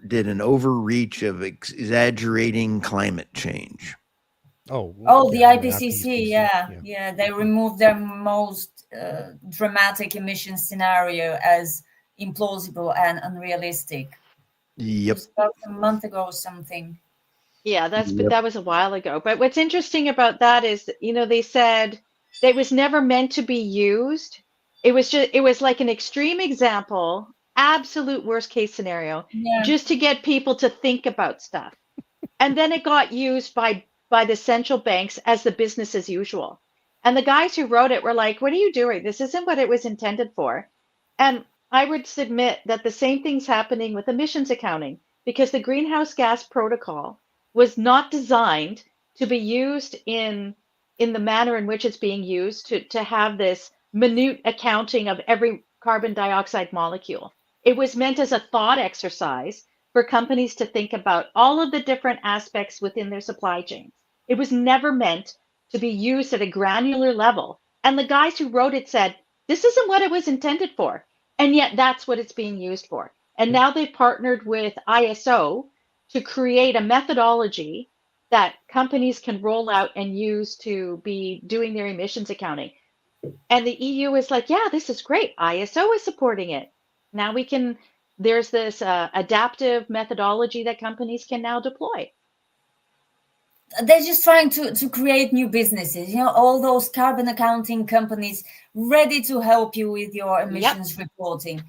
did an overreach of exaggerating climate change. Oh, Oh, the yeah, IPCC, yeah. They removed their most dramatic emission scenario as implausible and unrealistic. It Yep. was about a month ago or something. Yeah, Yep. but that was a while ago. But what's interesting about that is, they said that it was never meant to be used. It was like an extreme example, absolute worst case scenario, Yeah. just to get people to think about stuff. And then it got used by the central banks as the business as usual. And the guys who wrote it were like, what are you doing? This isn't what it was intended for. And I would submit that the same thing's happening with emissions accounting, because the greenhouse gas protocol was not designed to be used in the manner in which it's being used to have this minute accounting of every carbon dioxide molecule. It was meant as a thought exercise for companies to think about all of the different aspects within their supply chains. It was never meant to be used at a granular level. And the guys who wrote it said, this isn't what it was intended for. And yet that's what it's being used for. And now they've partnered with ISO to create a methodology that companies can roll out and use to be doing their emissions accounting. And the EU is like, yeah, this is great. ISO is supporting it. Now there's this adaptive methodology that companies can now deploy. They're just trying to create new businesses, all those carbon accounting companies ready to help you with your emissions reporting.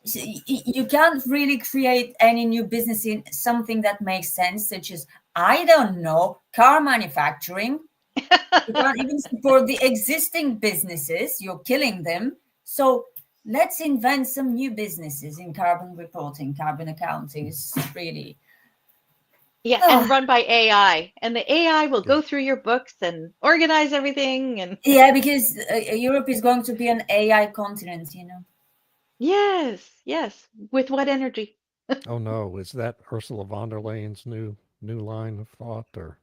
So you can't really create any new business in something that makes sense, such as, I don't know, car manufacturing. You can't even support the existing businesses. You're killing them. So let's invent some new businesses in carbon reporting, carbon accounting. Is really... Yeah, and run by AI. And the AI will go through your books and organize everything. And yeah, because Europe is going to be an AI continent, Yes. With what energy? Oh no, is that Ursula von der Leyen's new line of thought, or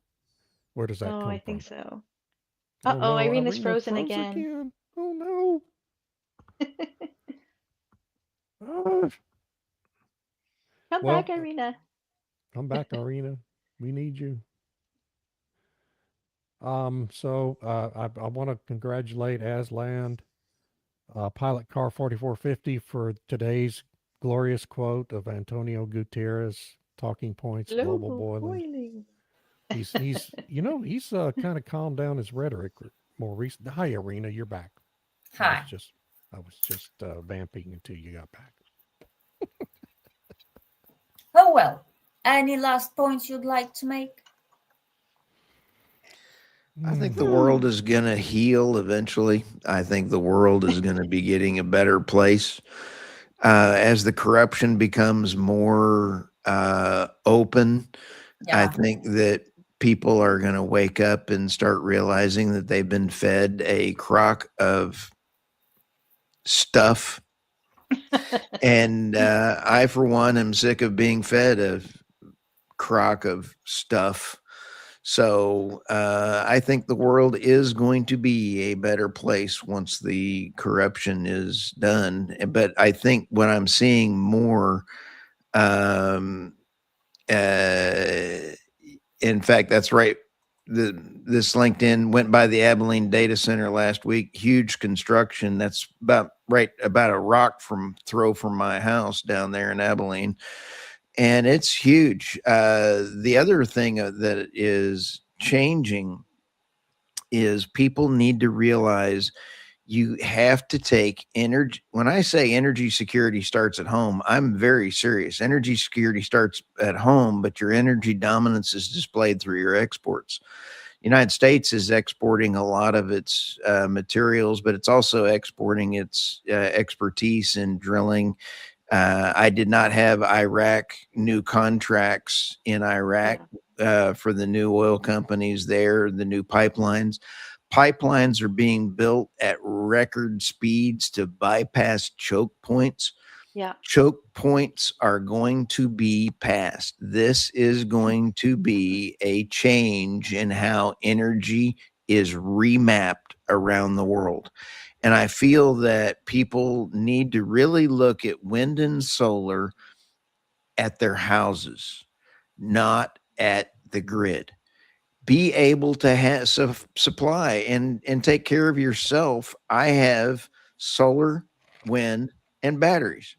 where does that come Oh, from? I think so. Oh, no, Irina's Irina frozen froze again. Oh no. Ah, Come Well, back, Irina. come back, Irina. We need you. So I want to congratulate Aslan, Pilot Car 4450 for today's glorious quote of Antonio Gutierrez, Talking Points, Global Boiling. He's he's kind of calmed down his rhetoric more recently. Hi, Irina, you're back. Hi. I was just vamping until you got back. Oh, well. Any last points you'd like to make? I think the world is going to heal eventually. I think the world is going to be getting a better place as the corruption becomes more open. Yeah. I think that people are going to wake up and start realizing that they've been fed a crock of stuff. And I, for one, am sick of being fed a crock of stuff. So I think the world is going to be a better place once the corruption is done. But I think what I'm seeing more, in fact, that's right. This LinkedIn went by the Abilene data center last week. Huge construction. That's about a rock throw from my house down there in Abilene. And it's huge. The other thing that is changing is people need to realize you have to take energy. When I say energy security starts at home, I'm very serious. Energy security starts at home, but your energy dominance is displayed through your exports. United States is exporting a lot of its materials, but it's also exporting its expertise in drilling. I did not have Iraq new contracts in Iraq for the new oil companies there, the new pipelines. Pipelines are being built at record speeds to bypass choke points. Yeah. Choke points are going to be passed. This is going to be a change in how energy is remapped around the world. And I feel that people need to really look at wind and solar at their houses, not at the grid. Be able to have supply and take care of yourself. I have solar, wind, and batteries.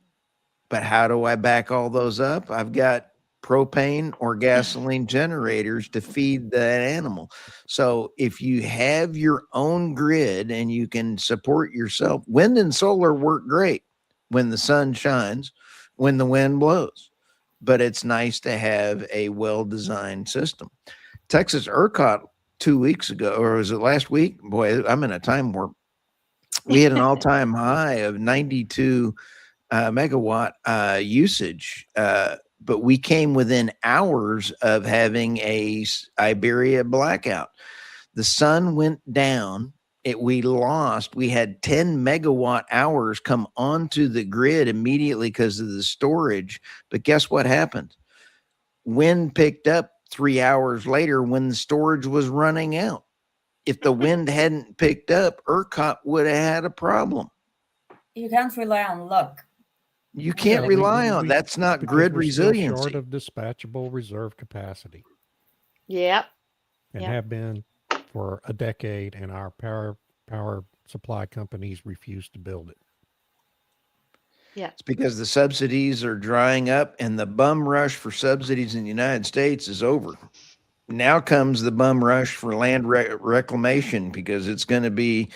But how do I back all those up? I've got propane or gasoline generators to feed that animal. So if you have your own grid and you can support yourself, wind and solar work great when the sun shines, when the wind blows. But it's nice to have a well-designed system. Texas ERCOT 2 weeks ago, or was it last week? Boy, I'm in a time warp. We had an all-time high of 92 megawatt usage, but we came within hours of having a Iberia blackout. The sun went down. We had 10 megawatt hours come onto the grid immediately because of the storage. But guess what happened? Wind picked up 3 hours later when the storage was running out. If the wind hadn't picked up, ERCOT would have had a problem. You can't rely on luck. You can't rely on that's not because grid we're still resiliency. short of dispatchable reserve capacity, Yep. and Yeah. have been for a decade, and our power supply companies refuse to build it. It's because the subsidies are drying up, and the bum rush for subsidies in the United States is over. Now comes the bum rush for land reclamation, because it's going to be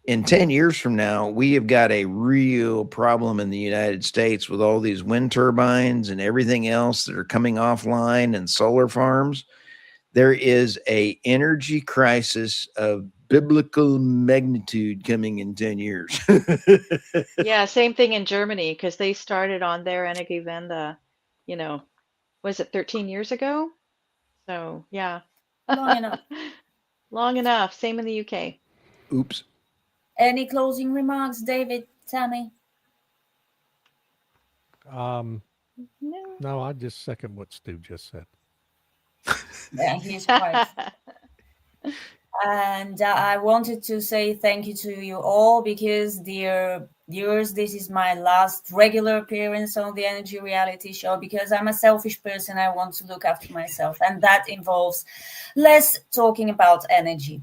in 10 years from now, we have got a real problem in the United States with all these wind turbines and everything else that are coming offline and solar farms. There is a energy crisis of biblical magnitude coming in 10 years. Yeah, same thing in Germany, because they started on their Energiewende, was it 13 years ago? So, yeah. Long enough. Long enough. Same in the UK. Oops. Any closing remarks, David, Tammy? No, I just second what Stu just said. Yeah, he's quite. And I wanted to say thank you to you all, because, dear viewers, this is my last regular appearance on the Energy Reality Show, because I'm a selfish person. I want to look after myself, and that involves less talking about energy.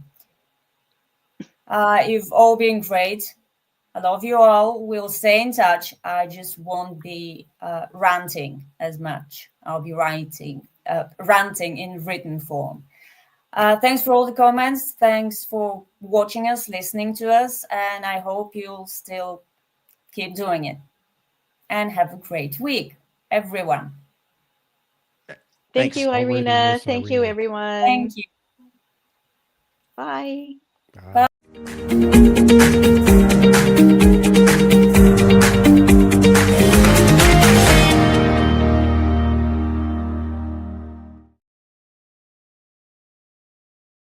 You've all been great. I love you all. We'll stay in touch. I just won't be ranting as much. I'll be ranting in written form. Thanks for all the comments. Thanks for watching us, listening to us, and I hope you'll still keep doing it. And have a great week, everyone. Thank you, Already Irina. miss Thank you, Irina. everyone. Thank you. Bye. Bye.